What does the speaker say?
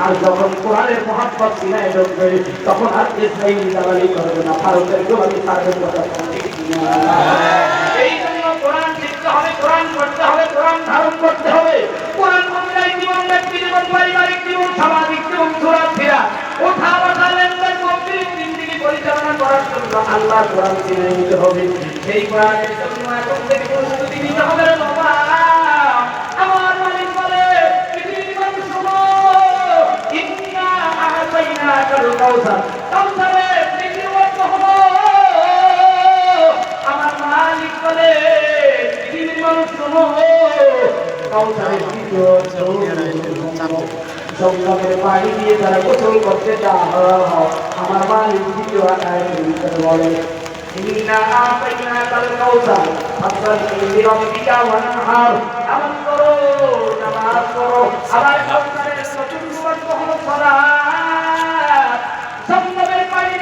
আর যখন কোরআনের মহাব্বত সিনায় ঢুকবে তখন আর ইসরাইল দালালি করবে না, ভারতের গোলামি ছাড়বে কথা। এই জন্য কোরআন শিখতে হবে, কোরআন পড়তে হবে, কোরআন ধারণ করতে হবে। কোরআন অনুযায়ী জীবন, ব্যক্তি জীবন, পারিবারিক জীবন, সামাজিক জীবন, ঘোরাফেরা, ওঠা বসা, লেনদেন, কমপ্লিট জিন্দেগি পরিচালনা করার জন্য আল্লাহ কোরআন চিনে নিতে হবে। সেই কোরআনের জন্য এখন থেকে প্রস্তুতি নিতে হবে রে বাবা। আমার মালিক বলে পৃথিবীর মানুষ শোনো, ইন্না আ'তাইনাকাল কাউসার, কাউসারে পৃথিবীর অর্থ হলো। আমার মালিক বলে পৃথিবীর মানুষ শোনো, কাউসারের দ্বিতীয় জঙ্গলের পানি দিয়ে যারা গোসল করতে চাও, আমার মালিক দ্বিতীয় আয়াতে বলে ইন্না আ'তাইনাকাল কাউসার ফাসসাল্লি লিরাব্বিকা ওয়ানহার। নামাজ পড়ো, নামাজ পড়ো। আবার কাউসারের চতুর্থ অর্থ হলো সালাত।